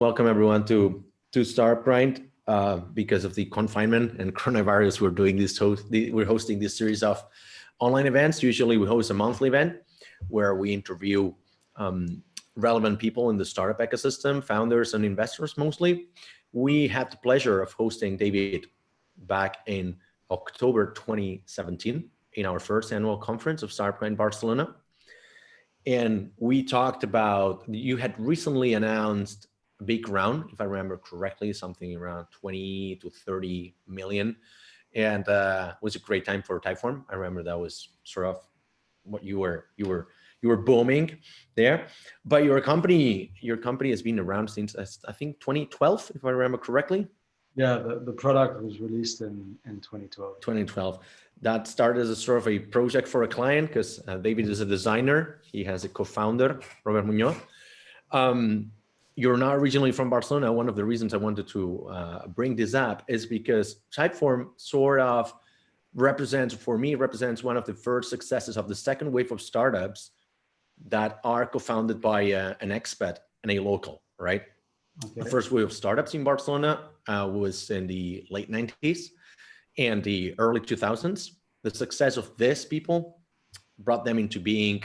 Welcome everyone to Startup Grind. Because of the confinement and coronavirus, we're hosting this series of online events. Usually we host a monthly event where we interview relevant people in the startup ecosystem, founders and investors mostly. We had the pleasure of hosting David back in October 2017 in our first annual conference of Startup Grind Barcelona. And we talked about, you had recently announced a big round, if I remember correctly, something around 20 to 30 million. And it was a great time for Typeform. I remember that was sort of what you were booming there. But your company has been around since I think 2012, if I remember correctly. Yeah, the product was released in 2012. 2012. That started as a sort of a project for a client because David is a designer. He has a co-founder, Robert Munoz. You're not originally from Barcelona. One of the reasons I wanted to bring this up is because Typeform sort of represents one of the first successes of the second wave of startups that are co-founded by an expat and a local, right? Okay. The first wave of startups in Barcelona was in the late 90s and the early 2000s. The success of these people brought them into being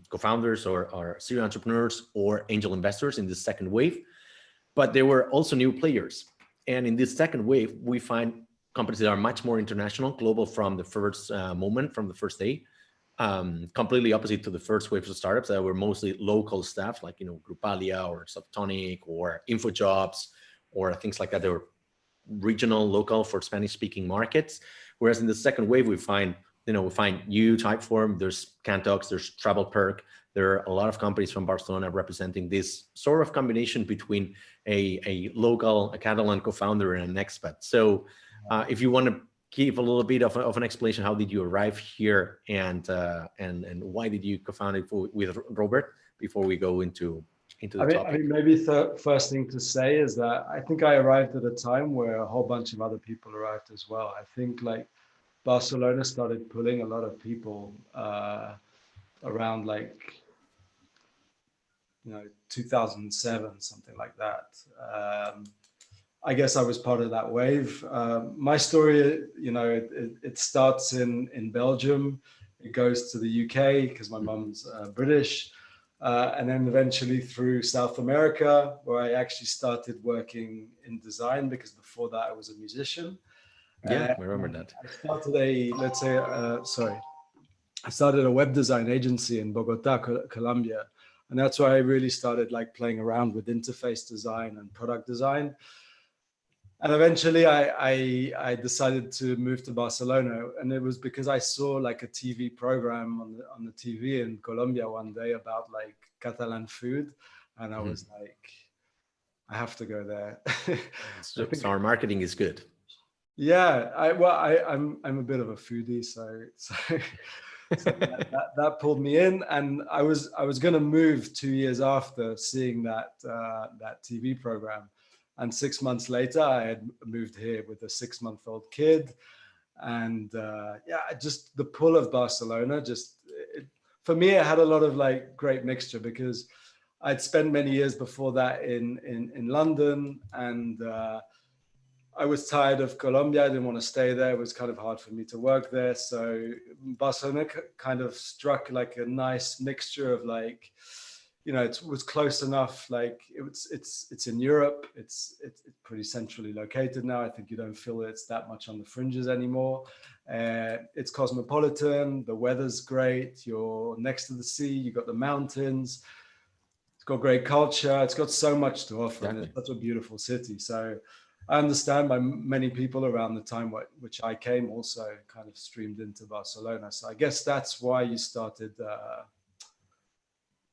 co-founders or serial entrepreneurs or angel investors in the second wave. But there were also new players. And in this second wave, we find companies that are much more international, global from the first moment, from the first day. Completely opposite to the first wave of startups that were mostly local stuff like, Grupalia or Subtonic or InfoJobs or things like that. They were regional, local for Spanish speaking markets. Whereas in the second wave, we find you, Typeform, there's Cantox, there's TravelPerk. There are a lot of companies from Barcelona representing this sort of combination between a local, a Catalan co-founder and an expat. So if you want to give a little bit of an explanation, how did you arrive here and why did you co-found it with Robert before we go into the topic? I mean, maybe the first thing to say is that I think I arrived at a time where a whole bunch of other people arrived as well. I think like Barcelona started pulling a lot of people around 2007, something like that. I guess I was part of that wave. My story, it starts in Belgium. It goes to the UK because my mum's British. And then eventually through South America, where I actually started working in design because before that I was a musician. Yeah, I remember that. I started a web design agency in Bogota, Colombia. And that's where I really started playing around with interface design and product design. And eventually I decided to move to Barcelona, and it was because I saw a TV program on the TV in Colombia one day about Catalan food. And I was I have to go there. So our marketing is good. Yeah, I'm a bit of a foodie, so that pulled me in, and I was going to move 2 years after seeing that TV program, and 6 months later I had moved here with a 6-month-old kid, and just the pull of Barcelona. For me, it had a lot of great mixture because I'd spent many years before that in London, and I was tired of Colombia. I didn't want to stay there. It was kind of hard for me to work there. So Barcelona kind of struck a nice mixture of it was close enough. It's in Europe. It's pretty centrally located now. I think you don't feel it's that much on the fringes anymore. It's cosmopolitan. The weather's great. You're next to the sea. You've got the mountains. It's got great culture. It's got so much to offer. Exactly. And it's such a beautiful city. So I understand by many people around the time which I came also kind of streamed into Barcelona. So I guess that's why you started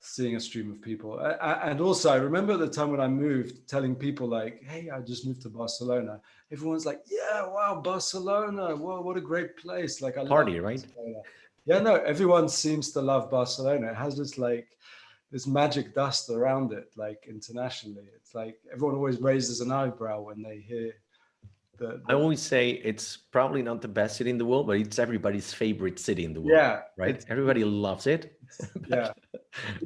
seeing a stream of people. And also I remember at the time when I moved telling people hey, I just moved to Barcelona. Everyone's yeah, wow, Barcelona. Whoa, what a great place. I party, right? Yeah, no, everyone seems to love Barcelona. It has this this magic dust around it, internationally. It's everyone always raises an eyebrow when they hear I always say it's probably not the best city in the world, but it's everybody's favorite city in the world. Yeah. Right? Everybody loves it. Yeah.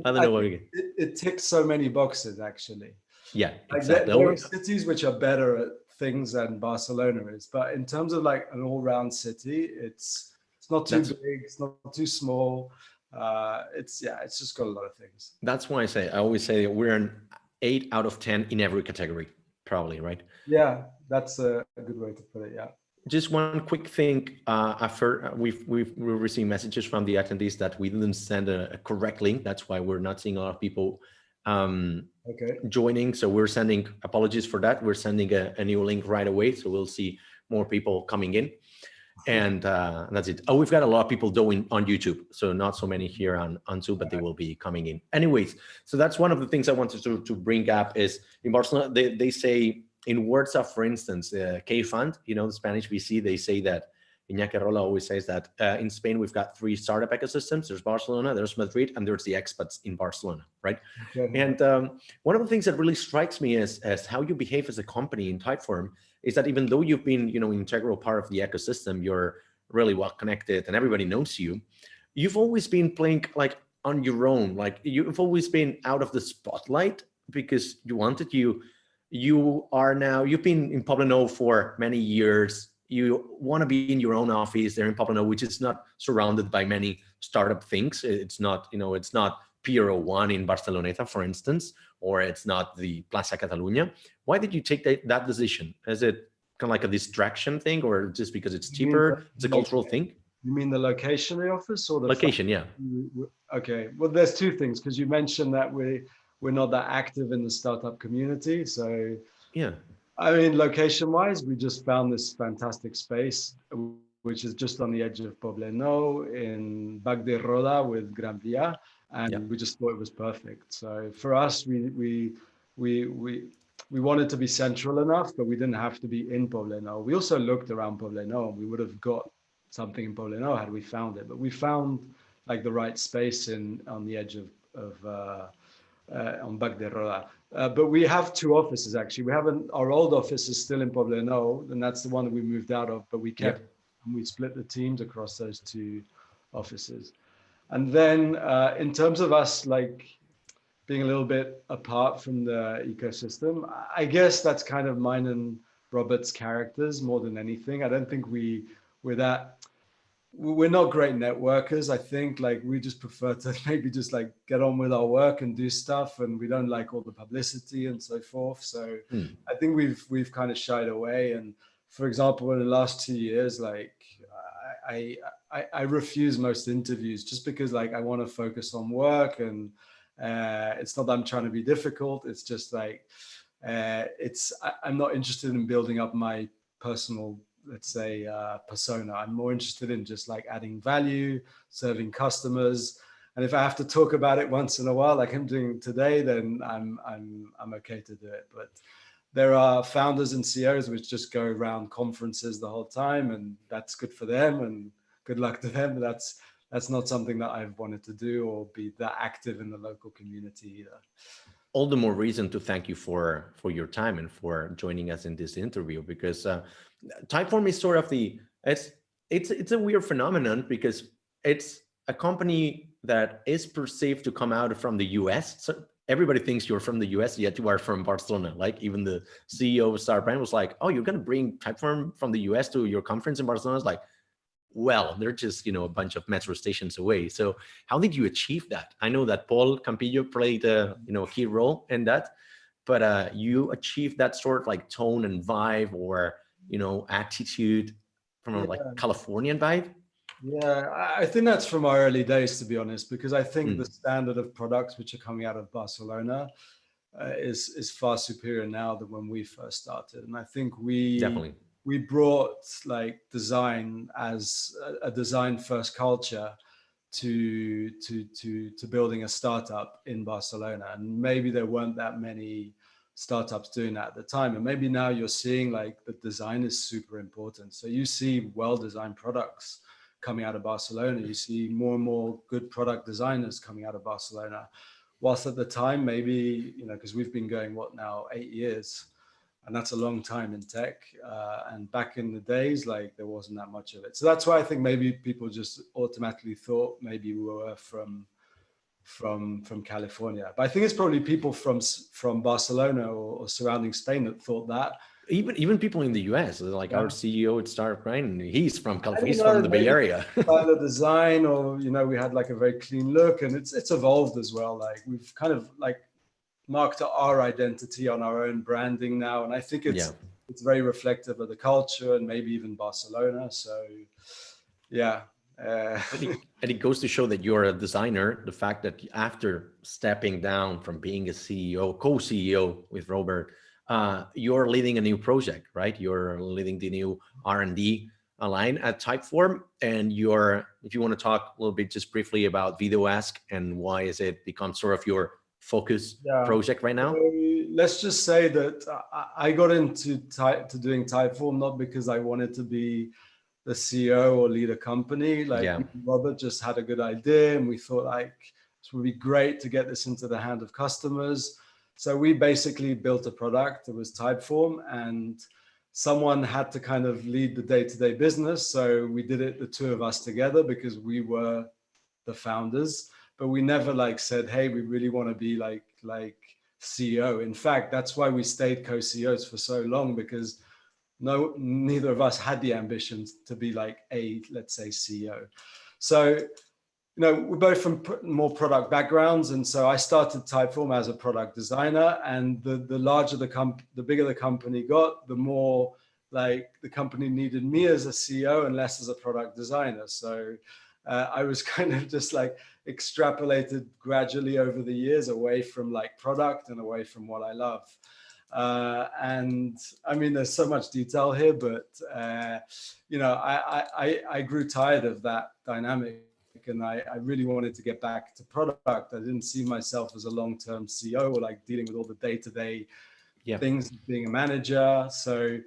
I don't know what it ticks so many boxes, actually. Yeah, Like exactly. there are cities which are better at things than Barcelona is, but in terms of like an all-round city, it's not too big, it's not too small. It's just got a lot of things. That's why I always say we're an 8 out of 10 in every category, probably, right? Yeah, that's a good way to put it. Yeah. Just one quick thing. After we've received messages from the attendees that we didn't send a correct link. That's why we're not seeing a lot of people joining. So we're sending apologies for that. We're sending a new link right away. So we'll see more people coming in. And that's it. Oh, we've got a lot of people doing on YouTube. So not so many here on Zoom, but they will be coming in. Anyways, so that's one of the things I wanted to bring up is in Barcelona, they say in words of, for instance, K Fund, the Spanish VC, they say that, Iñaki Rola always says that in Spain, we've got 3 startup ecosystems. There's Barcelona, there's Madrid, and there's the expats in Barcelona, right? Okay. And one of the things that really strikes me is how you behave as a company in Typeform is that even though you've been, an integral part of the ecosystem, you're really well connected and everybody knows you, you've always been playing like on your own. Like you've always been out of the spotlight because you've been in Poblenou for many years. You want to be in your own office there in Poblenou, which is not surrounded by many startup things. It's not, it's not Piero 1 in Barceloneta, for instance, or it's not the Plaza Catalunya. Why did you take that decision? Is it kind of like a distraction thing, or just because it's cheaper? It's a cultural thing? You mean the location of the office or the location? Yeah. Okay. Well, there's 2 things, because you mentioned that we're not that active in the startup community. So yeah, I mean, location-wise, we just found this fantastic space, which is just on the edge of Poblenou in Bac de Roda with Gran Via, and we just thought it was perfect. So for us, we wanted to be central enough, but we didn't have to be in Poblenou. We also looked around Poblenou, and we would have got something in Poblenou had we found it, but we found like the right space on the edge on Bac de Roda. But we have 2 offices, actually. Our old office is still in Poblenou, and that's the one that we moved out of, but we kept, and we split the teams across those 2 offices. And then in terms of us, like being a little bit apart from the ecosystem, I guess that's kind of mine and Robert's characters more than anything. I don't think we're not great networkers. I think like we just prefer to maybe just like get on with our work and do stuff, and we don't like all the publicity and so forth. So I think we've kind of shied away. And for example, in the last 2 years, like I refuse most interviews just because like I want to focus on work, and it's not that I'm trying to be difficult. It's just like I'm not interested in building up my personal, let's say, persona. I'm more interested in just like adding value, serving customers. And if I have to talk about it once in a while, like I'm doing today, then I'm okay to do it. But there are founders and CEOs which just go around conferences the whole time, and that's good for them and good luck to them. That's not something that I've wanted to do or be that active in the local community either. All the more reason to thank you for your time and for joining us in this interview, because Typeform is sort of it's a weird phenomenon, because it's a company that is perceived to come out from the US. So everybody thinks you're from the US, yet you are from Barcelona. Like even the CEO of Starbrand was like, "Oh, you're going to bring Typeform from the US to your conference in Barcelona?" It's like, well, they're just, a bunch of metro stations away. So how did you achieve that? I know that Paul Campillo played a key role in that, but you achieved that sort of like tone and vibe, or, attitude from a like Californian vibe. Yeah, I think that's from our early days, to be honest, because I think the standard of products which are coming out of Barcelona is far superior now than when we first started. And I think we brought like design as a design first culture to building a startup in Barcelona. And maybe there weren't that many startups doing that at the time. And maybe now you're seeing like the design is super important. So you see well-designed products coming out of Barcelona. You see more and more good product designers coming out of Barcelona. Whilst at the time, maybe, because we've been going, 8 years, and that's a long time in tech. And back in the days, like there wasn't that much of it. So that's why I think maybe people just automatically thought maybe we were from from California. But I think it's probably people from Barcelona or surrounding Spain that thought that. Even people in the US, like our CEO at Startup Grind, he's from California, he's from the Bay Area. Style of design, or we had like a very clean look, and it's evolved as well. Like we've kind of like marked our identity on our own branding now, and I think it's very reflective of the culture and maybe even Barcelona. So yeah. And it goes to show that you're a designer. The fact that after stepping down from being a CEO, co-CEO with Robert, you're leading a new project, right? You're leading the new R&D line at Typeform. And if you want to talk a little bit just briefly about Video Ask and why has it become sort of your focus project right now? So let's just say that I got into doing Typeform not because I wanted to be the CEO or lead a company. Like Robert just had a good idea, and we thought like it would be great to get this into the hand of customers. So we basically built a product. It was Typeform, and someone had to kind of lead the day-to-day business. So we did it, the two of us together, because we were the founders. But we never like said, hey, we really want to be like CEO. In fact, that's why we stayed co-CEOs for so long, because neither of us had the ambitions to be like let's say CEO. So, we're both from more product backgrounds. And so I started Typeform as a product designer, and the larger the bigger the company got, the more like the company needed me as a CEO and less as a product designer. So I was kind of just like extrapolated gradually over the years away from like product and away from what I love. And I mean, there's so much detail here, but I grew tired of that dynamic, and I really wanted to get back to product. I didn't see myself as a long-term CEO or like dealing with all the day-to-day things, being a manager. So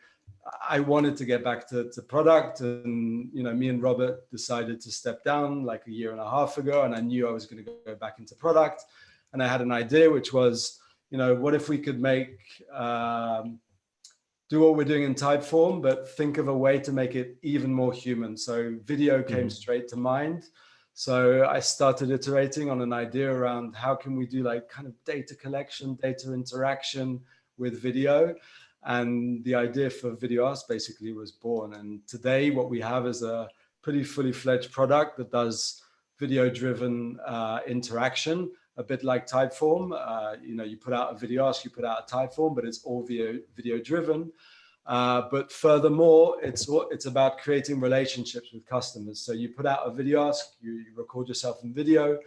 I wanted to get back to product, and me and Robert decided to step down like a year and a half ago, and I knew I was going to go back into product. And I had an idea, which was, what if we could do what we're doing in Typeform, but think of a way to make it even more human. So video came straight to mind. So I started iterating on an idea around how can we do like kind of data collection, data interaction with video. And the idea for Video Ask basically was born. And today what we have is a pretty fully fledged product that does video-driven interaction, a bit like Typeform. You put out a Video Ask, you put out a Typeform, but it's all video-driven. But furthermore, it's about creating relationships with customers. So you put out a Video Ask, you record yourself in video,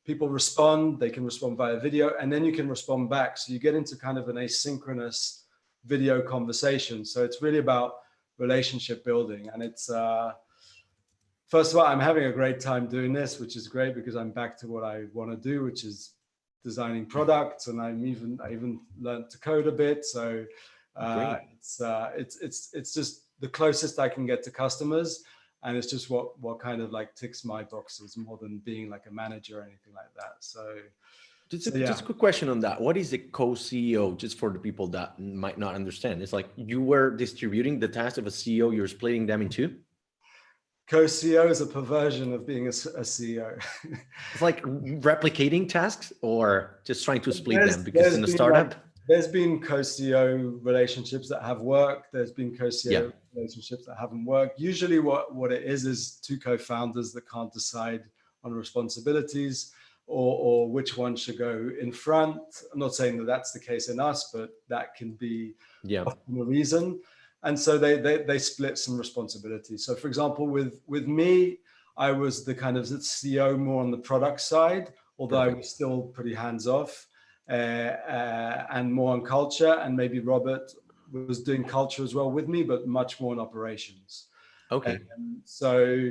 people respond, they can respond via video, and then you can respond back. So you get into kind of an asynchronous video conversation. So it's really about relationship building. And it's, first of all, I'm having a great time doing this, which is great because I'm back to what I want to do, which is designing products. And I even learned to code a bit. So it's just the closest I can get to customers. And it's just what kind of like ticks my boxes more than being like a manager or anything like that. So just a quick question on that. What is a co-CEO, just for the people that might not understand? It's like you were distributing the tasks of a CEO, you're splitting them in two? Co-CEO is a perversion of being a CEO. It's like replicating tasks or just trying to split them? Because in a startup, there's been co-CEO relationships that have worked. There's been co-CEO relationships that haven't worked. Usually what it is two co-founders that can't decide on responsibilities or which one should go in front. I'm not saying that that's the case in us, but that can be often a reason. And so they split some responsibilities. So for example, with me, I was the kind of CEO more on the product side, although I was still pretty hands-off and more on culture. And maybe Robert was doing culture as well with me, but much more in operations. Okay. And so,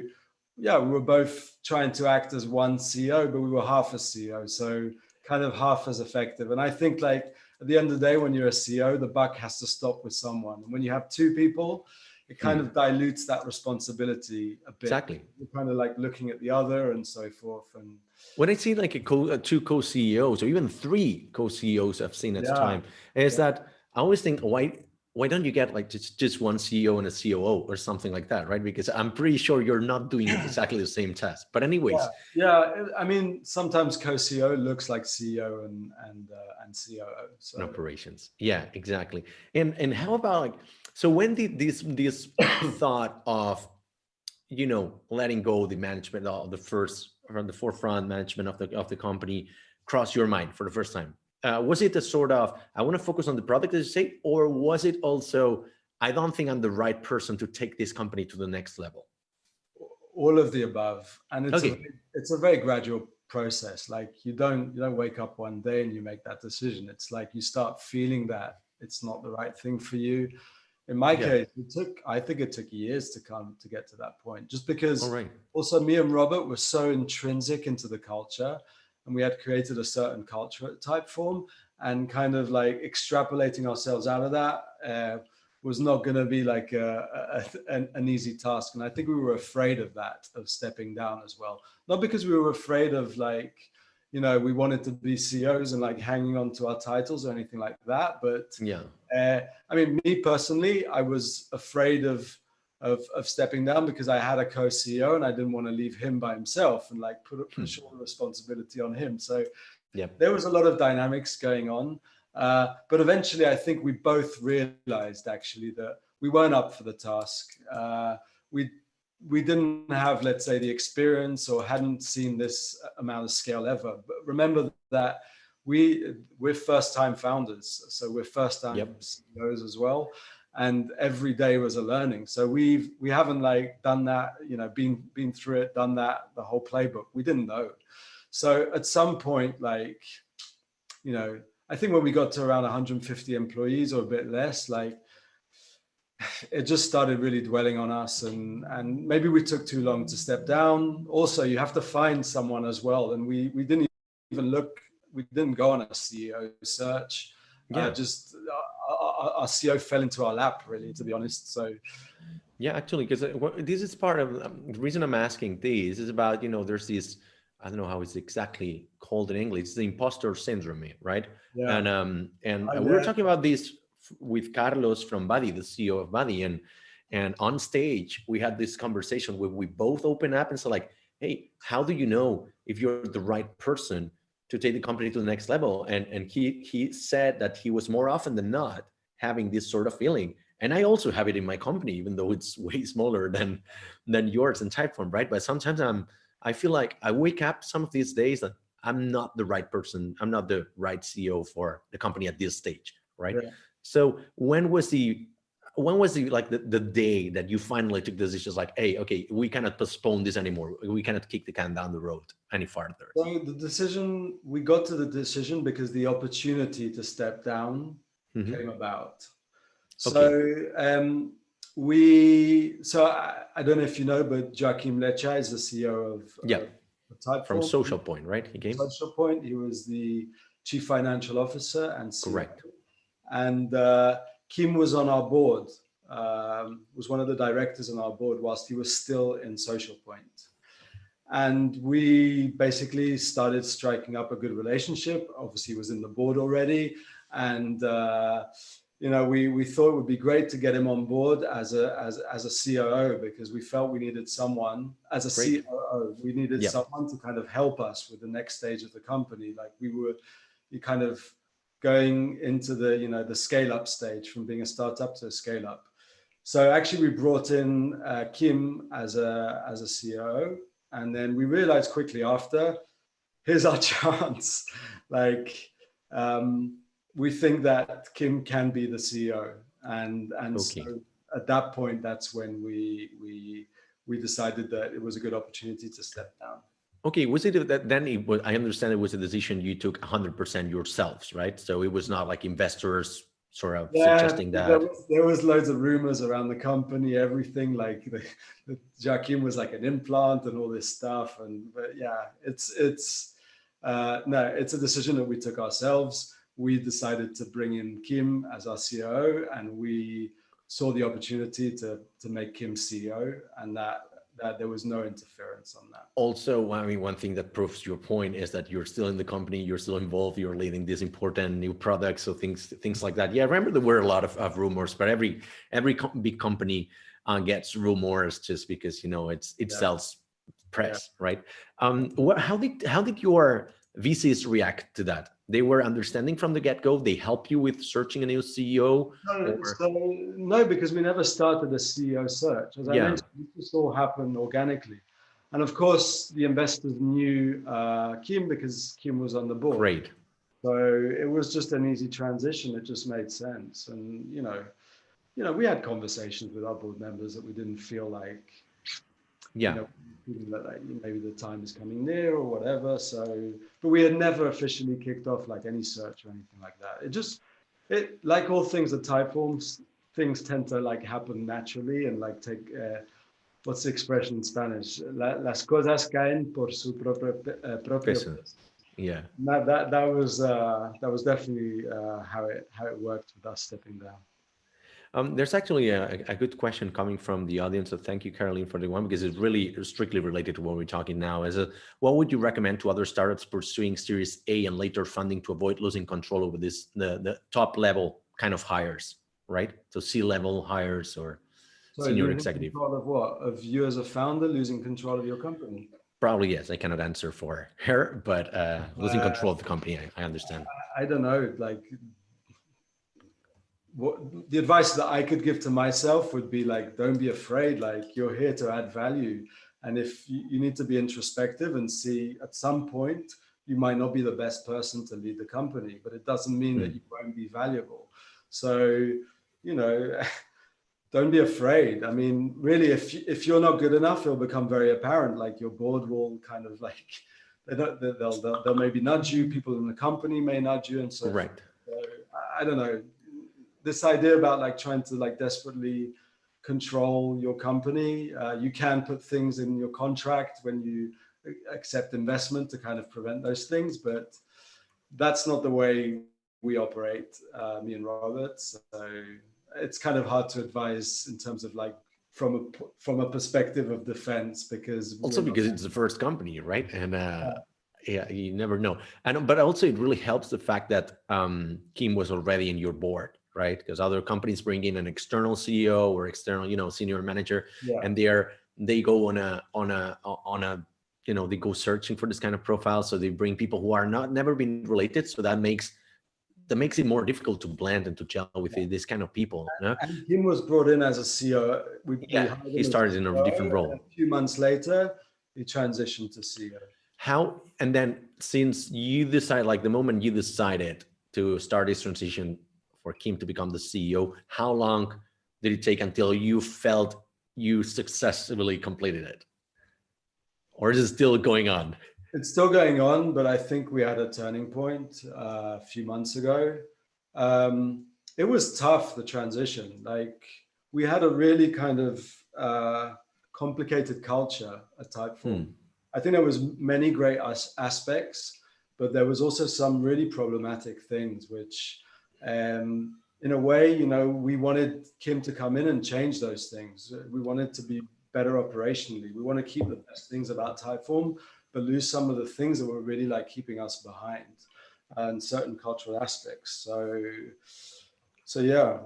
we were both trying to act as one CEO, but we were half a CEO. So kind of half as effective. And I think like, at the end of the day, when you're a CEO, the buck has to stop with someone. And when you have two people, it kind of dilutes that responsibility a bit. Exactly. You're kind of like looking at the other and so forth. And when I see like two co-CEOs or even three co-CEOs I've seen at the time, is that I always think, why why don't you get like just one CEO and a COO or something like that, right? Because I'm pretty sure you're not doing exactly the same task. But anyways, yeah. I mean, sometimes co-CEO looks like CEO and COO. So in operations, yeah, exactly. And how about like, so when did this thought of, you know, letting go the management of the first or the forefront management of the company cross your mind for the first time? Was it a sort of, I want to focus on the product, as you say, or was it also, I don't think I'm the right person to take this company to the next level? all of the above, and Okay. it's a very gradual process. Like you don't wake up one day and you make that decision. It's like you start feeling that it's not the right thing for you. In my Yeah. case, I think it took years to get to that point, just All because right. also me and Robert were so intrinsic into the culture, and we had created a certain culture at Typeform, and kind of like extrapolating ourselves out of that was not going to be like an easy task. And I think we were afraid of that, of stepping down as well. Not because we were afraid of like, we wanted to be CEOs and like hanging on to our titles or anything like that, but Yeah. I mean, me personally, I was afraid of stepping down because I had a co-CEO and I didn't want to leave him by himself and like push all the responsibility on him. So Yeah. there was a lot of dynamics going on. But eventually, I think we both realized actually that we weren't up for the task. We didn't have, let's say, the experience or hadn't seen this amount of scale ever. But remember that we're first-time founders, so we're first-time CEOs as well, and every day was a learning. So we haven't like done that, been through it, done that, the whole playbook. We didn't know. So at some point, like, I think when we got to around 150 employees or a bit less, like it just started really dwelling on us, and maybe we took too long to step down. Also, you have to find someone as well, and we didn't even look. We didn't go on a CEO search. Yeah. Just our CEO fell into our lap, really, to be honest. So Yeah, actually, because this is part of the reason I'm asking this is about, there's this, I don't know how it's exactly called in English, it's the impostor syndrome, right? yeah, And we were talking about this with Carlos from Buddy, the CEO of Buddy, and on stage we had this conversation where we both open up and said like, hey, how do you know if you're the right person to take the company to the next level? And he said that he was more often than not having this sort of feeling. And I also have it in my company, even though it's way smaller than yours and Typeform, right? But sometimes I feel like I wake up some of these days that I'm not the right person. I'm not the right CEO for the company at this stage, right? yeah. So when was the like the day that you finally took the decision like, hey, okay, we cannot postpone this anymore. We cannot kick the can down the road any farther. So we got to the decision because the opportunity to step down came about. So Okay. I don't know if you know, but Joachim Lecha is the CEO of From Typeform. Social Point, right? He came. Social Point. He was the chief financial officer and CEO. Correct. And Kim was on our board. Was one of the directors on our board whilst he was still in Social Point. And we basically started striking up a good relationship. Obviously, he was in the board already, and we thought it would be great to get him on board as a COO, because we felt we needed someone as a COO. We needed someone to kind of help us with the next stage of the company. Like we kind of going into the scale up stage, from being a startup to a scale up. So actually, we brought in Kim as a COO. And then we realized quickly after, here's our chance. Like, we think that Kim can be the CEO. And so at that point, that's when we decided that it was a good opportunity to step down. Okay, was it that then it was, I understand it was a decision you took 100% yourselves, right? So it was not like investors sort of suggesting that. There was loads of rumors around the company, everything like Joachim was like an implant and all this stuff. But yeah, it's a decision that we took ourselves. We decided to bring in Kim as our CEO, and we saw the opportunity to make Kim CEO, and that that there was no interference on that. Also, I mean, one thing that proves your point is that you're still in the company, you're still involved, you're leading these important new products, so things like that. Yeah, I remember there were a lot of rumors, but every big company gets rumors just because, you know, it sells press, right? How did your VCs react to that? They were understanding from the get-go. They help you with searching a new CEO. No, because we never started a CEO search. As I mentioned, this all happened organically. And of course, the investors knew Kim because Kim was on the board. Great. So it was just an easy transition. It just made sense. And, you know, we had conversations with our board members that we didn't feel like, you know, that maybe the time is coming near or whatever. So, but we had never officially kicked off like any search or anything like that. It like all things at Typeform, things tend to like happen naturally and like take, what's the expression in Spanish? Las cosas caen por su propio peso. Yeah. That was definitely how it worked with us stepping down. There's actually a good question coming from the audience. So thank you, Caroline, for the one, because it's really strictly related to what we're talking now. What would you recommend to other startups pursuing Series A and later funding to avoid losing control over the top level kind of hires, right? So C-level hires or senior executive. Control of what? Of you as a founder losing control of your company? Probably yes. I cannot answer for her, but losing control of the company, I understand. I don't know, like, what the advice that I could give to myself would be like, don't be afraid, like you're here to add value. And if you need to be introspective and see at some point, you might not be the best person to lead the company, but it doesn't mean that you won't be valuable. So, you know, don't be afraid. I mean, really, if you're not good enough, it'll become very apparent. Like your board will kind of like, they'll maybe nudge you, people in the company may nudge you. And so, so I don't know. This idea about like trying to like desperately control your company, you can put things in your contract when you accept investment to kind of prevent those things, but that's not the way we operate, me and Robert. So it's kind of hard to advise in terms of like from a perspective of defense, because because it's the first company, right? And yeah, you never know. But also it really helps the fact that Kim was already in your board, right? Because other companies bring in an external CEO or external, you know, senior manager, and they go on a you know, they go searching for this kind of profile. So they bring people who are never been related. So that makes it more difficult to blend and to gel with this kind of people. And Kim was brought in as a CEO. He started in a different role. A few months later, he transitioned to CEO. And then since you decide, like the moment you decided to start this transition for Kim to become the CEO, how long did it take until you felt you successfully completed it? Or is it still going on? It's still going on, but I think we had a turning point a few months ago. It was tough, the transition. Like we had a really kind of complicated culture at Typeform. I think there was many great aspects, but there was also some really problematic things, which in a way, you know, we wanted Kim to come in and change those things. We wanted to be better operationally. We want to keep the best things about Typeform, but lose some of the things that were really like keeping us behind and certain cultural aspects. So yeah.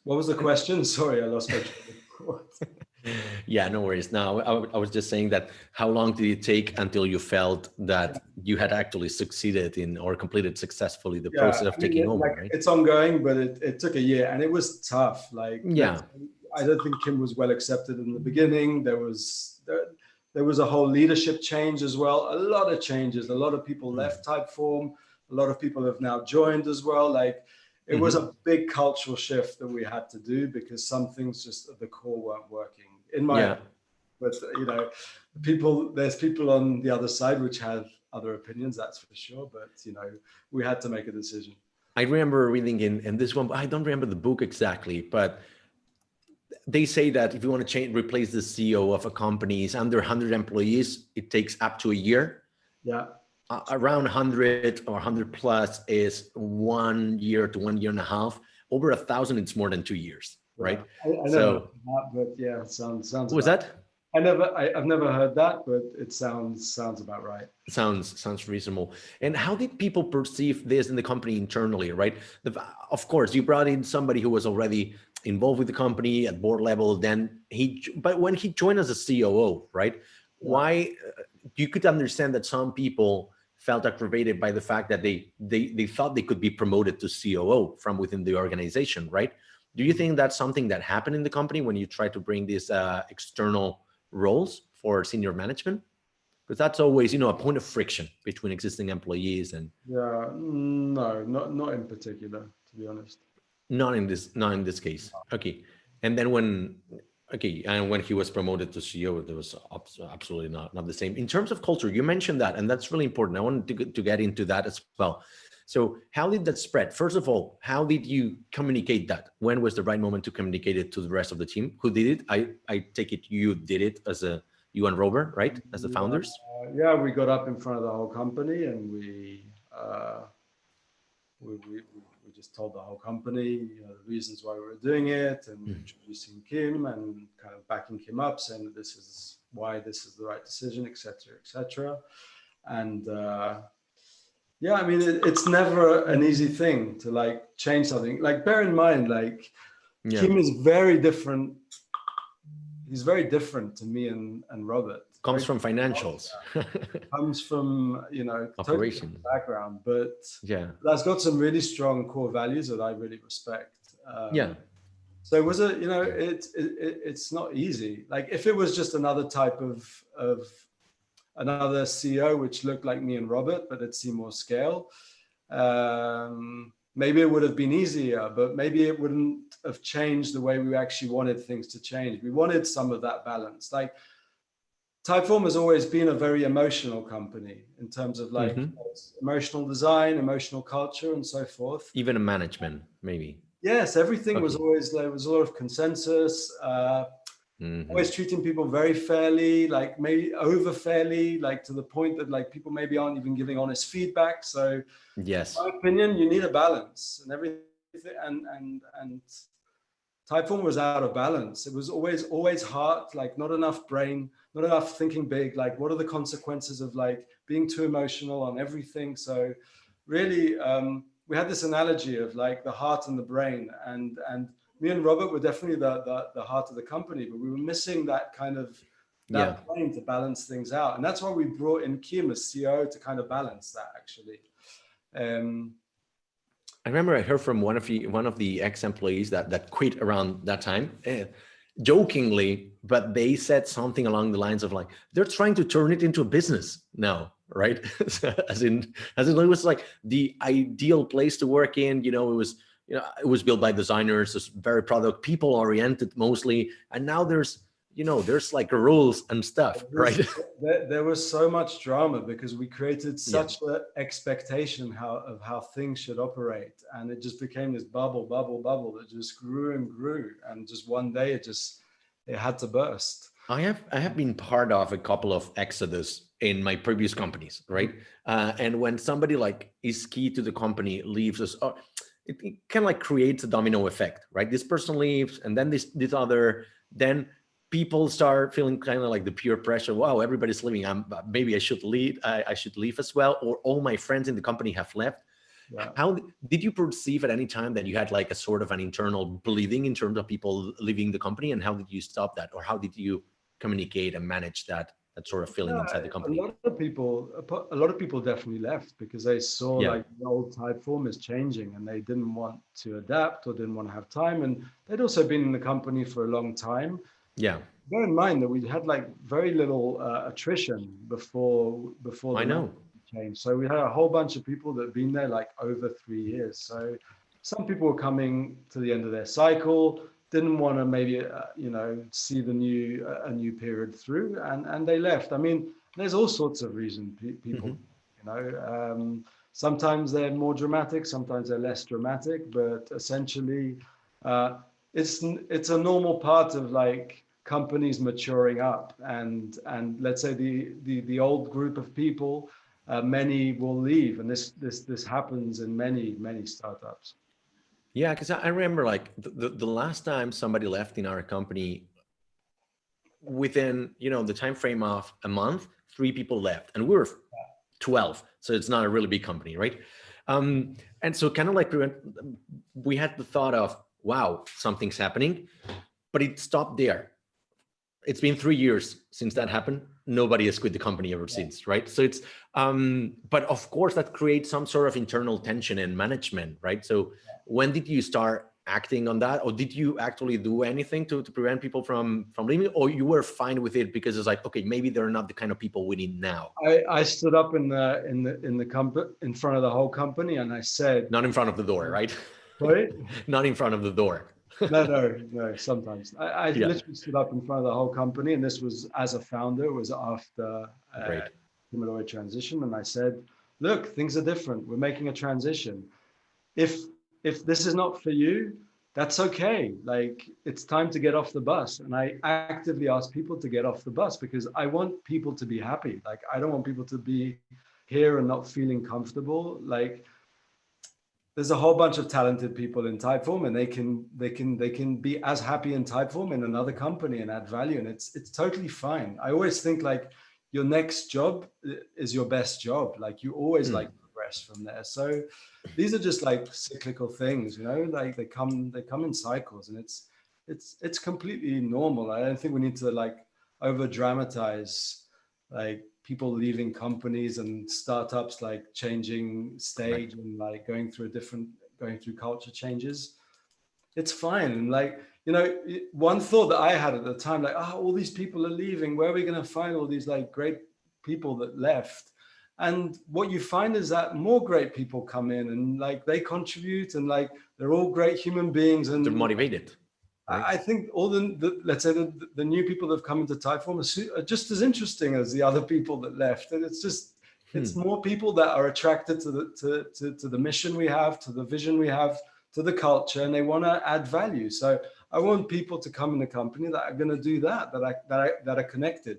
What was the question? Sorry, I lost my train of thought. Yeah, no worries. No, I was just saying that how long did it take until you felt that you had actually succeeded in or completed successfusly the process of taking over, like, right? It's ongoing, but it took a year and it was tough. Like, I don't think Kim was well accepted in the beginning. There was a whole leadership change as well. A lot of changes. A lot of people left Typeform. A lot of people have now joined as well. Like it was a big cultural shift that we had to do because some things just at the core weren't working in my opinion. But you know, there's people on the other side which have other opinions, that's for sure. But you know, we had to make a decision. I remember reading in this one, I don't remember the book exactly, but they say that if you want to replace the CEO of a company is under 100 employees, it takes up to a year. Yeah. Around 100 or 100 plus is 1 year to 1.5 years. Over 1,000, it's more than 2 years. right? I never heard So that, but yeah, sounds what was about. that? I've never heard that, but it sounds about right. Sounds reasonable. And how did people perceive this in the company internally, right? Of course, you brought in somebody who was already involved with the company at board level. Then but when he joined as a COO, right? Yeah. Why you could understand that some people felt aggravated by the fact that they thought they could be promoted to COO from within the organization, right? Do you think that's something that happened in the company when you try to bring these external roles for senior management? Because that's always, a point of friction between existing employees and Yeah, no, not in particular, to be honest. not in this case. Okay. And then when he was promoted to CEO, there was absolutely not the same. In terms of culture, you mentioned that, and that's really important. I wanted to get into that as well. So how did that spread? First of all, how did you communicate that? When was the right moment to communicate it to the rest of the team? Who did it? I take it you did it you and Robert, right? As the founders? Yeah, we got up in front of the whole company and we just told the whole company, the reasons why we were doing it and introducing Kim and kind of backing Kim up, saying that this is why this is the right decision, etc., etc. And yeah, I mean, it's never an easy thing to like change something. Like, bear in mind, like Kim is very different. He's very different to me and Robert. Comes from financials. Comes from, totally different background, but yeah, that's got some really strong core values that I really respect. Yeah. So it was it's not easy. Like, if it was just another type of another CEO, which looked like me and Robert, but at Seymour scale, maybe it would have been easier, but maybe it wouldn't have changed the way we actually wanted things to change. We wanted some of that balance. Like, Typeform has always been a very emotional company in terms of like emotional design, emotional culture, and so forth. Even a management, maybe. Yes, everything was always, there was a lot of consensus, always treating people very fairly, like maybe over fairly, like to the point that like people maybe aren't even giving honest feedback. So yes, in my opinion, you need a balance and everything. And Typeform was out of balance. It was always heart, like not enough brain, not enough thinking big. Like, what are the consequences of like being too emotional on everything? So really, we had this analogy of like the heart and the brain, and me and Robert were definitely the heart of the company, but we were missing that kind of brain to balance things out. And that's why we brought in Kim as CEO to kind of balance that, actually. I remember I heard from one of the ex-employees that quit around that time, jokingly, but they said something along the lines of like, they're trying to turn it into a business now, right? as in it was like the ideal place to work in. It was built by designers, it's very product people oriented mostly, and now there's like rules and stuff, right? There was so much drama because we created such an expectation of how things should operate, and it just became this bubble that just grew and grew, and just one day it had to burst. I have been part of a couple of exodus in my previous companies, right? And when somebody like is key to the company leaves us, it kind of like creates a domino effect, right? This person leaves, and then this other, then people start feeling kind of like the peer pressure. Wow, everybody's leaving. Maybe I should leave. I should leave as well. Or all my friends in the company have left. Yeah. How did you perceive at any time that you had like a sort of an internal bleeding in terms of people leaving the company, and how did you stop that, or how did you communicate and manage that sort of feeling inside the company? A lot of people definitely left because they saw like the old Typeform is changing, and they didn't want to adapt or didn't want to have time, and they'd also been in the company for a long time. Yeah. Bear in mind that we had like very little attrition before the change. So we had a whole bunch of people that have been there like over 3 years. So some people were coming to the end of their cycle, didn't want to maybe see a new period through, and they left. I mean, there's all sorts of reasons people sometimes they're more dramatic, sometimes they're less dramatic, but essentially it's a normal part of like companies maturing up, and let's say the old group of people, many will leave, and this happens in many startups. Yeah, because I remember like the last time somebody left in our company, within the time frame of a month, 3 people left, and we were 12, so it's not a really big company, right? And so kind of like we had the thought of, wow, something's happening, but it stopped there. It's been 3 years since that happened. Nobody has quit the company ever since, right? So it's but of course that creates some sort of internal tension in management, right? So when did you start acting on that, or did you actually do anything to prevent people from leaving, or you were fine with it because it's like, okay, maybe they're not the kind of people we need now? I stood up in the company, in front of the whole company, and I said, Not in front of the door, right? sorry? Not in front of the door. No, sometimes I Yeah. literally stood up in front of the whole company, and this was as a founder. It was after Great. Humanoid transition, and I said, look, things are different. We're making a transition. If this is not for you, that's okay. Like, it's time to get off the bus. And I actively ask people to get off the bus because I want people to be happy. Like, I don't want people to be here and not feeling comfortable. Like, there's a whole bunch of talented people in Typeform, and they can be as happy in Typeform in another company and add value, and it's totally fine. I always think like your next job is your best job. Like, you always like progress from there. So these are just like cyclical things, like they come in cycles, and it's completely normal. I don't think we need to like over dramatize like people leaving companies and startups, like changing stage and like going through culture changes. It's fine. And like, one thought that I had at the time, like, oh, all these people are leaving. Where are we going to find all these like great people that left? And what you find is that more great people come in, and like they contribute, and like they're all great human beings, and They're motivated. Right? I think all let's say the new people that have come into Typeform are just as interesting as the other people that left. And it's more people that are attracted to the mission we have, to the vision we have, to the culture, and they want to add value. So I want people to come in the company that are going to do that are connected,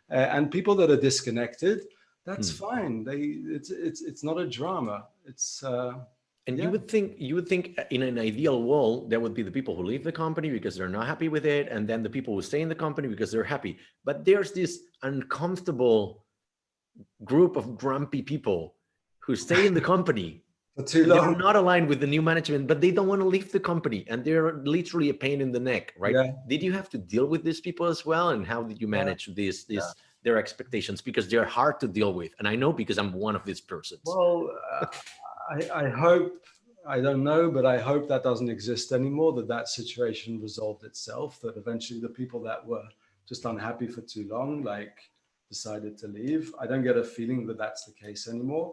and people that are disconnected. That's fine. It's not a drama. And you would think in an ideal world, there would be the people who leave the company because they're not happy with it, and then the people who stay in the company because they're happy. But there's this uncomfortable group of grumpy people who stay in the company. For too long. They're not aligned with the new management, but they don't want to leave the company, and they're literally a pain in the neck, right? Yeah. Did you have to deal with these people as well, and how did you manage their expectations? Because they're hard to deal with, and I know because I'm one of these persons. Well, I hope, I don't know, but I hope that doesn't exist anymore, that situation resolved itself, that eventually the people that were just unhappy for too long, like, decided to leave. I don't get a feeling that that's the case anymore.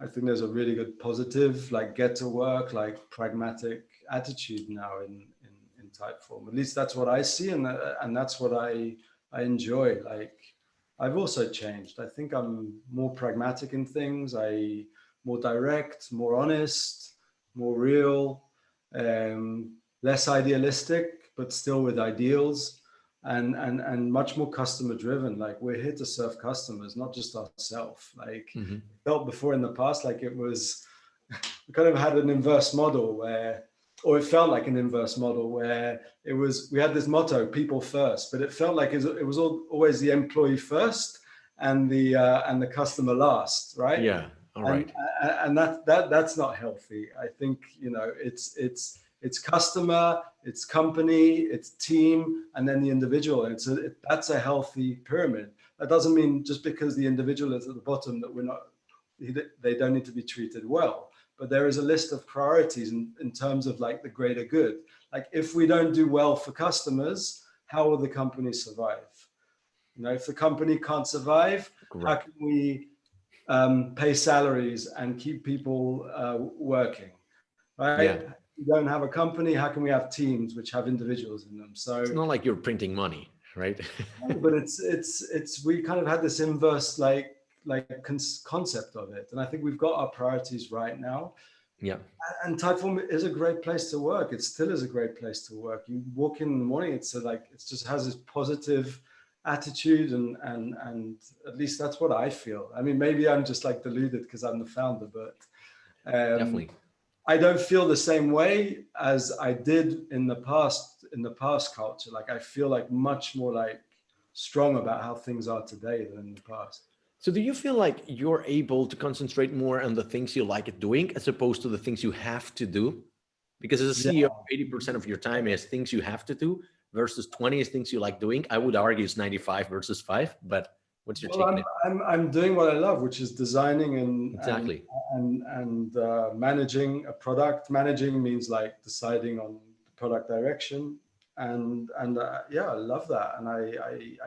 I think there's a really good positive, like, get to work, like, pragmatic attitude now in Typeform. At least that's what I see, and that's what I enjoy. Like, I've also changed. I think I'm more pragmatic in things. More direct, more honest, more real, less idealistic, but still with ideals, and much more customer driven. Like, we're here to serve customers, not just ourselves. Like, it felt before in the past like it was, we kind of had an inverse model where, or it felt like an inverse model where we had this motto, people first, but it felt like it was always the employee first and the customer last, right? Yeah. All right. And that's not healthy. I think, it's customer, it's company, it's team, and then the individual. And that's a healthy pyramid. That doesn't mean just because the individual is at the bottom that they don't need to be treated well. But there is a list of priorities in terms of like the greater good. Like, if we don't do well for customers, how will the company survive? If the company can't survive, how can we pay salaries and keep people working, right? Yeah. We don't have a company, how can we have teams which have individuals in them? So it's not like you're printing money, right? but we kind of had this inverse concept of it, and I think we've got our priorities right now. Yeah. And Typeform is a great place to work. It still is a great place to work. You walk in the morning, it just has this positive attitude, and at least that's what I feel. I mean, maybe I'm just like deluded because I'm the founder, but Definitely. I don't feel the same way as I did in the past culture. Like I feel like much more like strong about how things are today than in the past. So do you feel like you're able to concentrate more on the things you like doing as opposed to the things you have to do? Because as a Yeah. CEO, 80% of your time is things you have to do versus 20 is things you like doing. I would argue it's 95 versus 5, but what's your take on Well, it? I'm doing what I love, which is designing Exactly. and managing a product. Managing means like deciding on the product direction, and yeah, I love that, and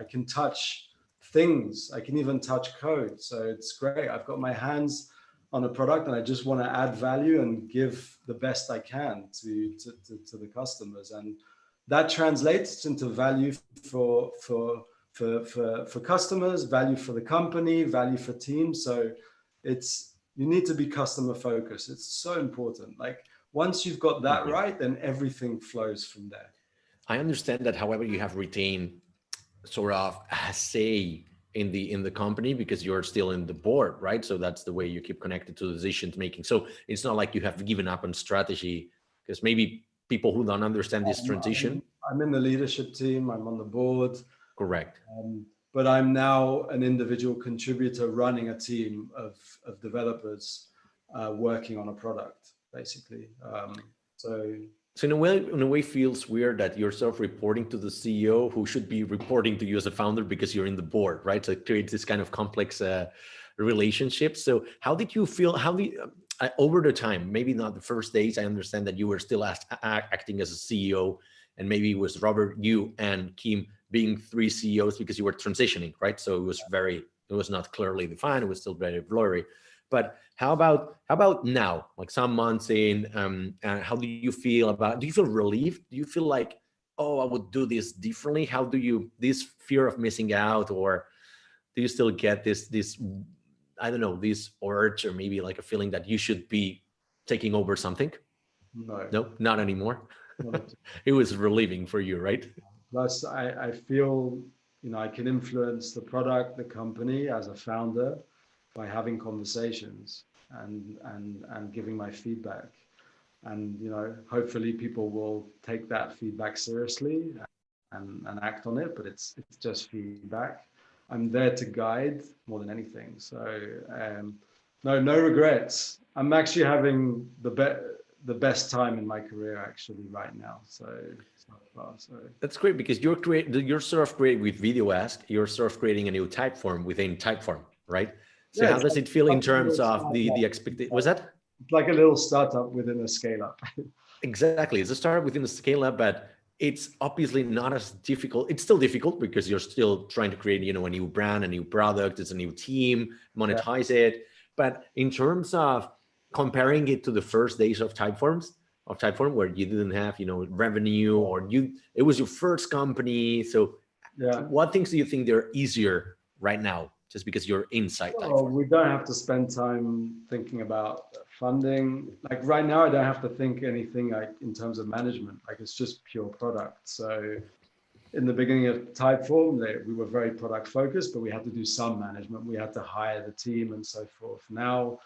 I can touch things. I can even touch code, so it's great. I've got my hands on a product, and I just want to add value and give the best I can to the customers, and that translates into value for customers, value for the company, value for teams. So you need to be customer focused. It's so important. Like once you've got that right, then everything flows from there. I understand that, however, you have retained sort of a say in the company because you're still in the board, right? So that's the way you keep connected to the decision making. So it's not like you have given up on strategy, because maybe people who don't understand this transition. I'm in the leadership team. I'm on the board. Correct. But I'm now an individual contributor running a team of developers working on a product, basically. So in a way, feels weird that you're sort of reporting to the CEO who should be reporting to you as a founder because you're in the board, right? So it creates this kind of complex relationship. So how did you feel? Over the time, maybe not the first days, I understand that you were still acting as a CEO, and maybe it was Robert, you, and Kim being 3 CEOs because you were transitioning, right? So it was not clearly defined. It was still very blurry. But how about now, like some months in, how do you feel do you feel relieved? Do you feel like, oh, I would do this differently? How do you, this fear of missing out, or do you still get this, I don't know, this urge, or maybe like a feeling that you should be taking over something? No, not anymore. It was relieving for you, right? Plus, I feel, I can influence the product, the company as a founder by having conversations and giving my feedback. And, hopefully people will take that feedback seriously and act on it, but it's just feedback. I'm there to guide more than anything. So no regrets. I'm actually having the best time in my career actually right now. So far. So that's great, because you're sort of creating with Video Ask, you're sort of creating a new Typeform within Typeform, right? So yeah, how does it feel in terms of the expectation? Was that? It's like a little startup within a scale up. Exactly. It's a startup within a scale up, but it's obviously not as difficult. It's still difficult because you're still trying to create, a new brand, a new product, it's a new team, monetize it. But in terms of comparing it to the first days of Typeform, where you didn't have, revenue, or it was your first company. So what things do you think they're easier right now, just because you're inside Typeform? We don't have to spend time thinking about funding. Like right now, I don't have to think anything like in terms of management. Like it's just pure product. So in the beginning of Typeform, we were very product focused, but we had to do some management. We had to hire the team and so forth. Now,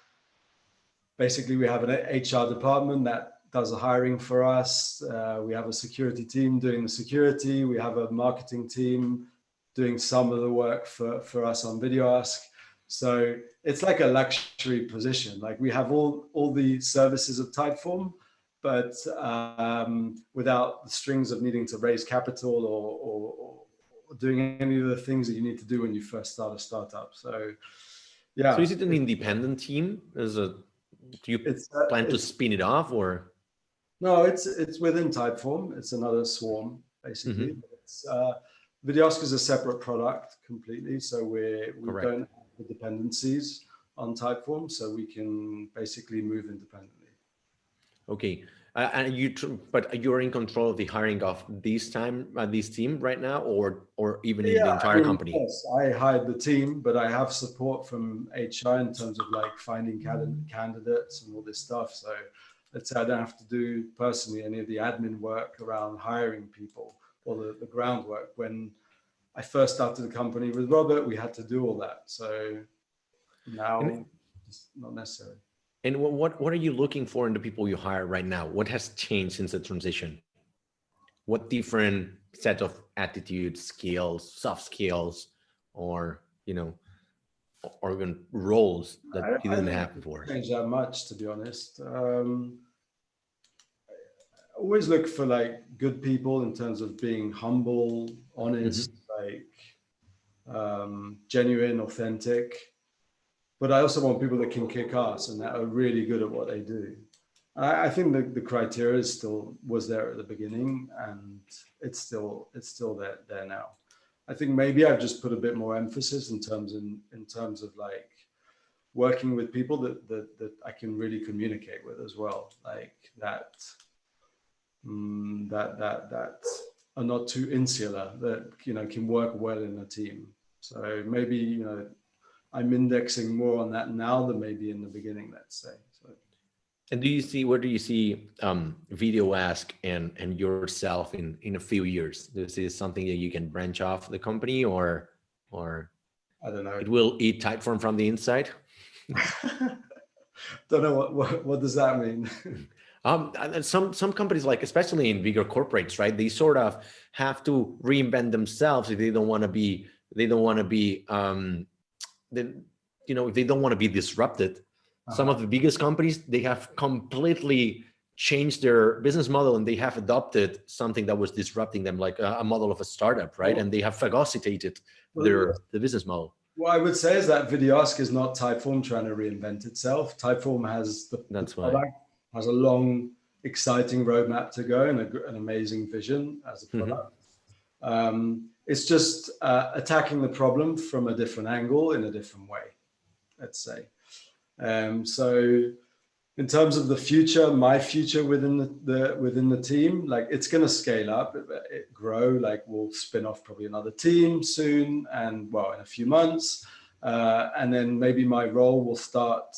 basically, we have an HR department that does the hiring for us. We have a security team doing the security. We have a marketing team doing some of the work for us on Video Ask. So it's like a luxury position. Like we have all the services of Typeform, but without the strings of needing to raise capital or doing any of the things that you need to do when you first start a startup. So yeah. So is it an independent team? Do you plan to spin it off, or? No, it's within Typeform. It's another swarm, basically. Video Ask is a separate product completely. So we don't have the dependencies on Typeform, so we can basically move independently. Okay. But you're in control of the hiring of this team right now, or even in the entire company? Yes, I hired the team, but I have support from HR in terms of like finding candidates and all this stuff. So let's say I don't have to do personally any of the admin work around hiring people or the groundwork. When I first started the company with Robert, we had to do all that. So now it's not necessary. And what are you looking for in the people you hire right now? What has changed since the transition? What different set of attitudes, skills, soft skills, or organ roles that you I didn't don't have think before? it's changed that much, to be honest. Always look for like good people in terms of being humble, honest, like genuine, authentic. But I also want people that can kick ass and that are really good at what they do. I think the criteria was there at the beginning, and it's still there now. I think maybe I've just put a bit more emphasis in terms of like working with people that I can really communicate with as well, like that are not too insular, that can work well in a team. So maybe I'm indexing more on that now than maybe in the beginning, let's say. So. And where do you see Video Ask and yourself in a few years? This is something that you can branch off the company, or I don't know. It will eat Typeform from the inside? Don't know what does that mean. Some companies, like especially in bigger corporates, right? They sort of have to reinvent themselves if they don't want to be if they don't want to be disrupted. Some of the biggest companies, they have completely changed their business model, and they have adopted something that was disrupting them, like a model of a startup, right? And they have phagocytated the business model. What I would say is that Videoask is not Typeform trying to reinvent itself. Typeform has the product has a long, exciting roadmap to go, and an amazing vision as a product. It's just attacking the problem from a different angle in a different way, let's say. So in terms of the future, my future within the team, like it's going to scale up, it grow. Like we'll spin off probably another team soon, and in a few months, and then maybe my role will start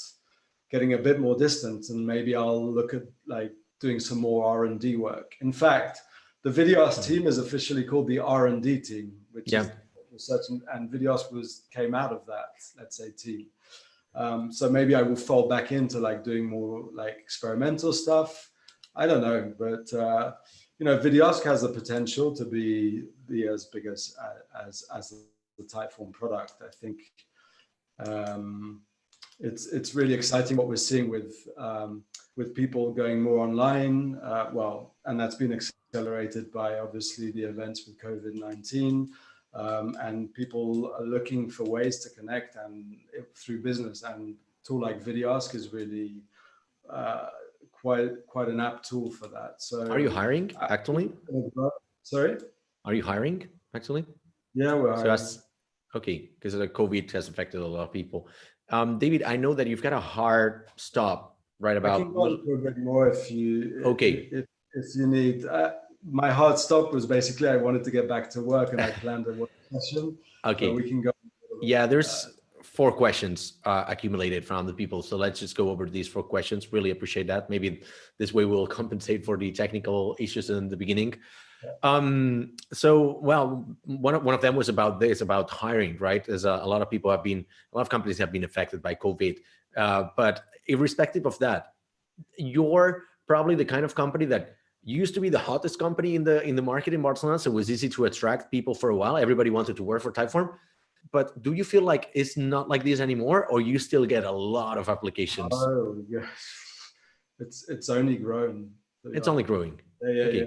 getting a bit more distant, and maybe I'll look at like doing some more R&D work. In fact, the Videoask team is officially called the R&D team, which is research, and Videoask came out of that, let's say, team. So maybe I will fall back into like doing more like experimental stuff. I don't know, but Videoask has the potential to be as big as the Typeform product. I think it's really exciting what we're seeing with people going more online. And that's been accelerated by obviously the events with COVID-19. And people are looking for ways to connect and through business, and a tool like Videoask is really quite an apt tool for that. So are you hiring actually? Sorry? Are you hiring actually? Yeah, we're hiring. So okay, because the COVID has affected a lot of people. David, I know that you've got a hard stop right about. I can go into a bit more if you if you need. My hard stop was basically I wanted to get back to work, and I planned a work session. Okay. So we can go. Yeah, there's 4 questions accumulated from the people. So let's just go over these 4 questions. Really appreciate that. Maybe this way we'll compensate for the technical issues in the beginning. So, one of them was about hiring, right? As a lot of companies have been affected by COVID. But irrespective of that, you're probably the kind of company that used to be the hottest company in the market in Barcelona. So it was easy to attract people for a while. Everybody wanted to work for Typeform. But do you feel like it's not like this anymore, or you still get a lot of applications? Oh, yes. It's only grown. It's only growing. Yeah.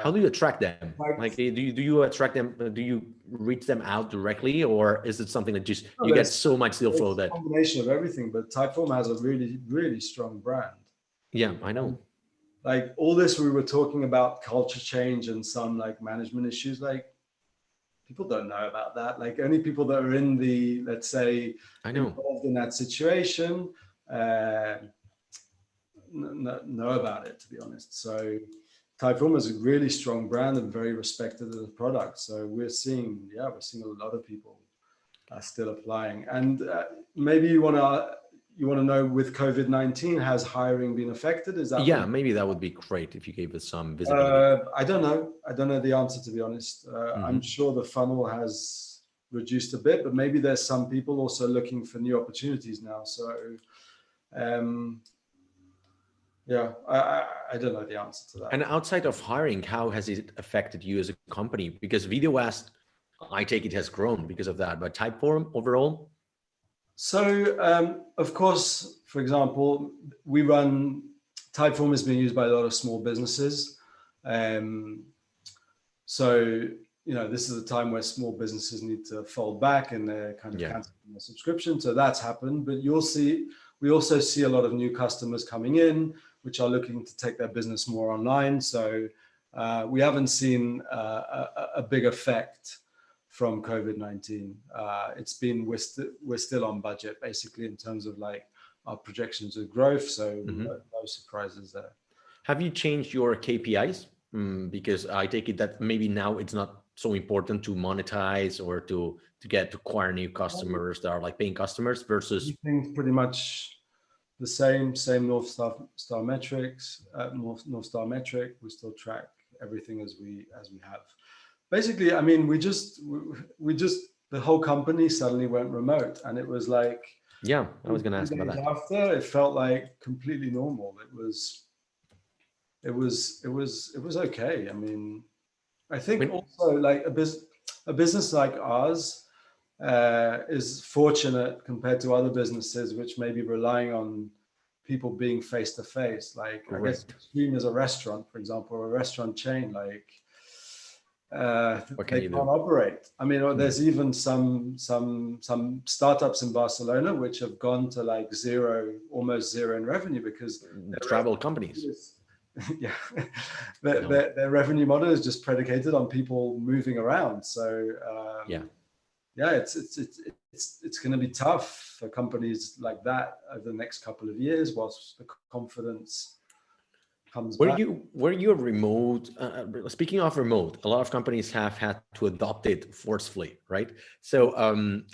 How do you attract them? Like, do you attract them? Do you reach them out directly, or is it something that just you get so much deal flow that? It's a combination of everything, but Typeform has a really, really strong brand. Yeah, I know. Like all this, we were talking about culture change and some like management issues. Like people don't know about that. Like only people that are in the, let's say, involved in that situation know about it, to be honest. So Typeform is a really strong brand and very respected as a product. So we're seeing a lot of people still applying. And maybe you want to know, with COVID-19, has hiring been affected? Is that? Yeah, maybe that would be great if you gave us some visibility. I don't know the answer, to be honest. I'm sure the funnel has reduced a bit, but maybe there's some people also looking for new opportunities now. So Yeah, I don't know the answer to that. And outside of hiring, how has it affected you as a company? Because Video West, I take it, has grown because of that, but Typeform overall? So, of course, for example, Typeform is being used by a lot of small businesses. So, this is a time where small businesses need to fold back and they're kind of canceling their subscription. So that's happened, but we also see a lot of new customers coming in, which are looking to take their business more online. So we haven't seen a big effect from COVID-19. We're still on budget basically in terms of like our projections of growth. So no surprises there. Have you changed your KPIs? Because I take it that maybe now it's not so important to monetize or to acquire new customers that are like paying customers versus pretty much the same North Star metrics, North Star metric. We still track everything as we have. Basically, I mean, we just the whole company suddenly went remote, and it was like, yeah, I was going to ask about that. After it felt like completely normal. It was okay. I mean, I think also like a business like ours is fortunate compared to other businesses which may be relying on people being face to face. Like I guess Extreme is a restaurant, for example, or a restaurant chain. Like they can't operate. I mean, there's even some startups in Barcelona which have gone to like almost zero in revenue because travel companies. Yeah, their revenue model is just predicated on people moving around. So it's going to be tough for companies like that over the next couple of years whilst the confidence comes back. Were you a remote? Speaking of remote, a lot of companies have had to adopt it forcefully, right? So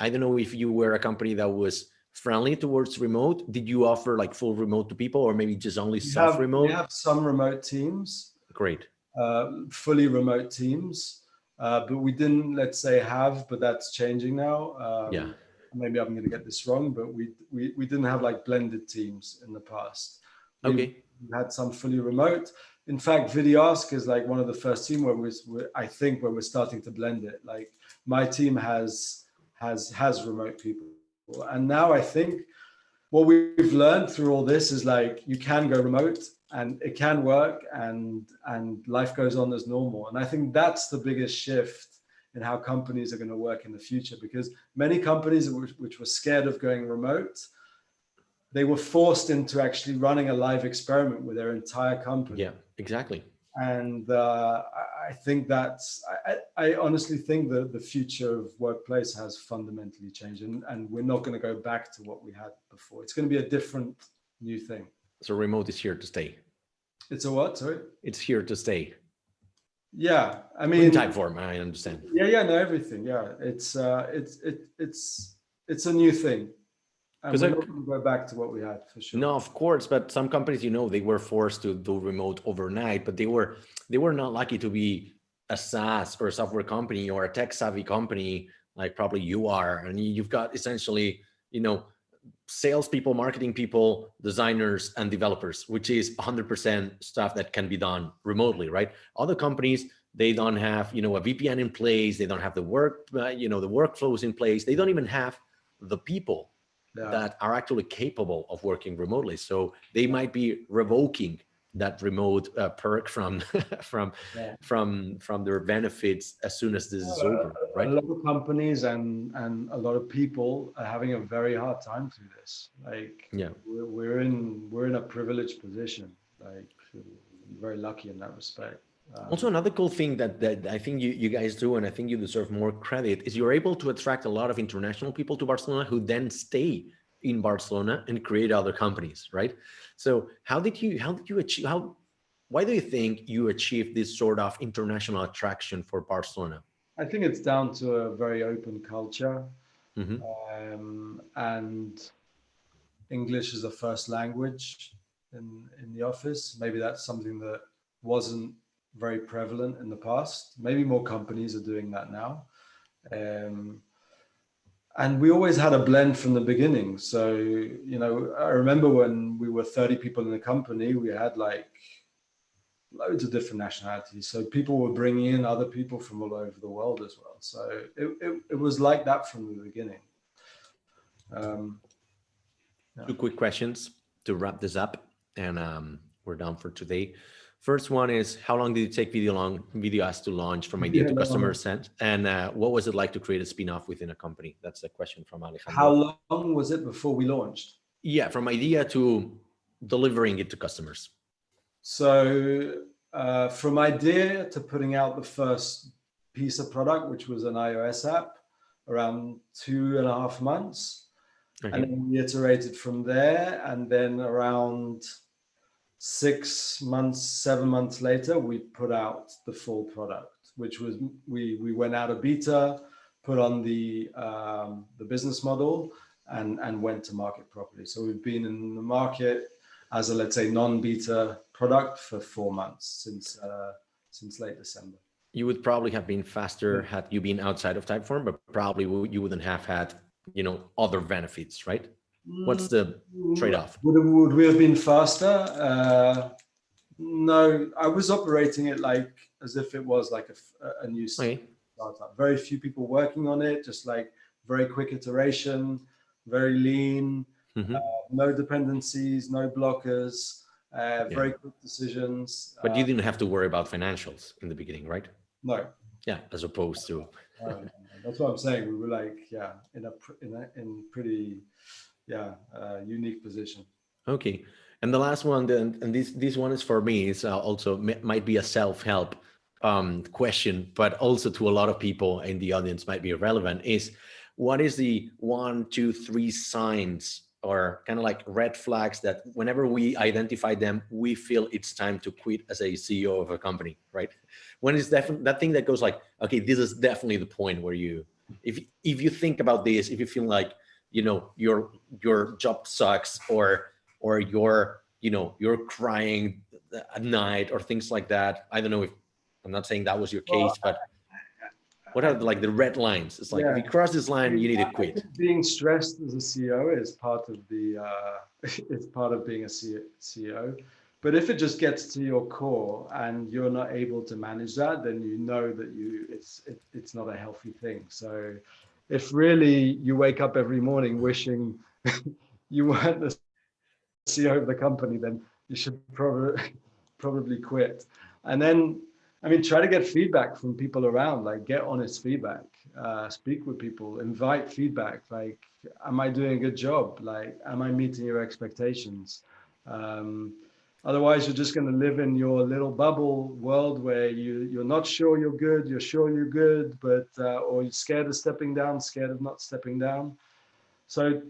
I don't know if you were a company that was friendly towards remote. Did you offer like full remote to people, or maybe just only soft remote? We have some remote teams. Great. Fully remote teams, but we didn't, let's say, but that's changing now. Maybe I'm going to get this wrong, but we didn't have like blended teams in the past. We had some fully remote. In fact, VideoAsk is like one of the first team where we're starting to blend it. Like my team has remote people. And now I think what we've learned through all this is like you can go remote and it can work and life goes on as normal. And I think that's the biggest shift in how companies are going to work in the future, because many companies which were scared of going remote, they were forced into actually running a live experiment with their entire company. Yeah, exactly. And I think I honestly think that the future of workplace has fundamentally changed, and we're not going to go back to what we had before. It's going to be a different new thing. So remote is here to stay. It's a what? Sorry? It's here to stay. Yeah, I mean, in Typeform, I understand. Yeah, no, everything. Yeah, it's a new thing. And we're not going to go back to what we had, for sure. No, of course, but some companies, they were forced to do remote overnight, but they were not lucky to be a SaaS or a software company or a tech savvy company like probably you are, and you've got essentially, salespeople, marketing people, designers, and developers, which is 100% stuff that can be done remotely, right? Other companies, they don't have, a VPN in place, they don't have the the workflows in place, they don't even have the people that are actually capable of working remotely. So they might be revoking that remote perk from their benefits as soon as this is over, right? A lot of companies and a lot of people are having a very hard time through this. Like, we're in a privileged position. Like, very lucky in that respect. Also, another cool thing that I think you guys do, and I think you deserve more credit, is you're able to attract a lot of international people to Barcelona who then stay in Barcelona and create other companies, right? So why do you think you achieved this sort of international attraction for Barcelona? I think it's down to a very open culture, and English is a first language in the office. Maybe that's something that wasn't very prevalent in the past. Maybe more companies are doing that now. and we always had a blend from the beginning. So, you know, I remember when we were 30 people in the company, we had like loads of different nationalities. So people were bringing in other people from all over the world as well. So it was like that from the beginning. Two quick questions to wrap this up, and we're done for today. First one is, how long did it take Video Ads to launch from idea to customer sent? And what was it like to create a spin-off within a company? That's a question from Alejandro. How long was it before we launched? Yeah, from idea to delivering it to customers. So from idea to putting out the first piece of product, which was an iOS app, around 2.5 months. Okay. And then we iterated from there. And then around 6 months, 7 months later, we put out the full product, which was, we went out of beta, put on the business model, and went to market properly. So we've been in the market as a, let's say, non-beta product for 4 months since late December. You would probably have been faster had you been outside of Typeform, but probably you wouldn't have had, you know, other benefits, right? What's the trade-off? Would we have been faster? No, I was operating it like as if it was like a new startup. Very few people working on it, just like very quick iteration, very lean. No dependencies, no blockers, very quick decisions. But you didn't have to worry about financials in the beginning, right? No. Yeah, as opposed to. That's what I'm saying. We were like, in pretty, unique position. Okay, and the last one, and this one is for me. It's also might be a self-help question, but also to a lot of people in the audience might be relevant. Is what is the 1, 2, 3 signs or kind of like red flags that whenever we identify them, we feel it's time to quit as a CEO of a company, right? When is definitely that thing that goes like, okay, this is definitely the point where you, if you think about this, if you feel like, you know, your job sucks or you're, you know, you're crying at night or things like that. I don't know if, I'm not saying that was your case, but what are like the red lines? It's like, if you cross this line, you need to quit. Being stressed as a CEO is part of the, it's part of being a CEO. But if it just gets to your core and you're not able to manage that, then you know that it's not a healthy thing. So if really you wake up every morning wishing you weren't the CEO of the company, then you should probably quit. And then, I mean, try to get feedback from people around, like get honest feedback, speak with people, invite feedback. Like, am I doing a good job? Like, am I meeting your expectations? Otherwise, you're just going to live in your little bubble world where you're not sure you're good, you're sure you're good, but or you're scared of stepping down, scared of not stepping down. So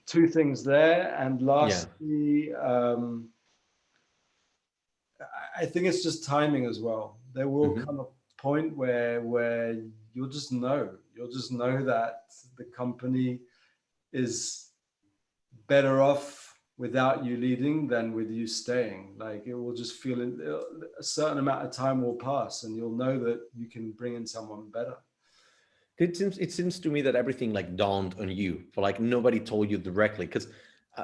2 things there. And lastly, I think it's just timing as well. There will come a point where you'll just know that the company is better off without you leading than with you staying. Like, it will just feel a certain amount of time will pass and you'll know that you can bring in someone better. It seems to me that everything like dawned on you, but like nobody told you directly. Because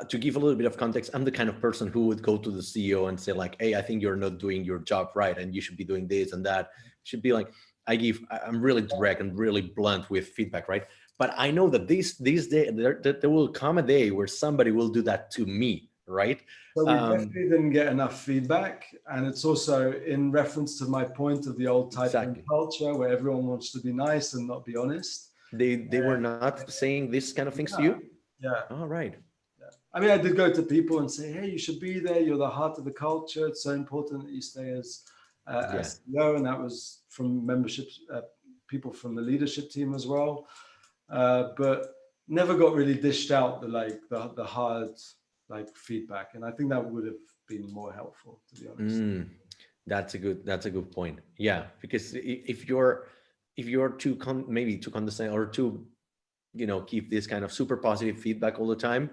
to give a little bit of context, I'm the kind of person who would go to the CEO and say like, hey, I think you're not doing your job right and you should be doing this and that. It should be like, I'm really direct and really blunt with feedback, right? But I know that these days there will come a day where somebody will do that to me, right? So we definitely didn't get enough feedback. And it's also in reference to my point of the old Typeform culture where everyone wants to be nice and not be honest. They were not saying this kind of things to you? Yeah. All right. I mean, I did go to people and say, hey, you should be there. You're the heart of the culture. It's so important that you stay as CEO. And that was from memberships, people from the leadership team as well. But never got really dished out the hard feedback. And I think that would have been more helpful, to be honest. That's a good point. Yeah, because if you're too condescending or too, you know, keep this kind of super positive feedback all the time,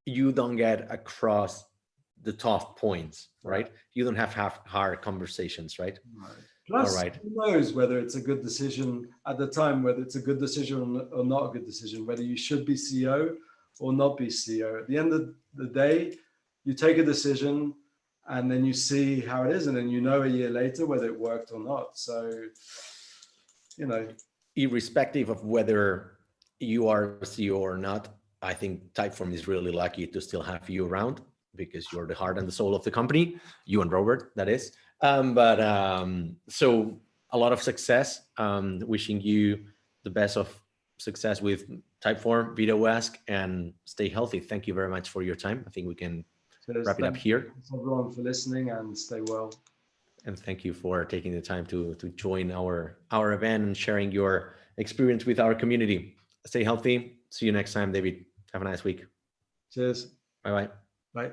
you don't get across the tough points, right? You don't have hard conversations, right? Plus, All right. who knows whether it's a good decision at the time, whether it's a good decision or not a good decision, whether you should be CEO or not be CEO. At the end of the day, you take a decision and then you see how it is, and then you know a year later whether it worked or not. So, you know. Irrespective of whether you are CEO or not, I think Typeform is really lucky to still have you around, because you're the heart and the soul of the company, you and Robert, that is. So a lot of success. Wishing you the best of success with Typeform, VideoAsk, and stay healthy. Thank you very much for your time. I think we can wrap it up here. Thanks everyone for listening, and stay well. And thank you for taking the time to join our event and sharing your experience with our community. Stay healthy. See you next time, David. Have a nice week. Cheers. Bye-bye. Bye.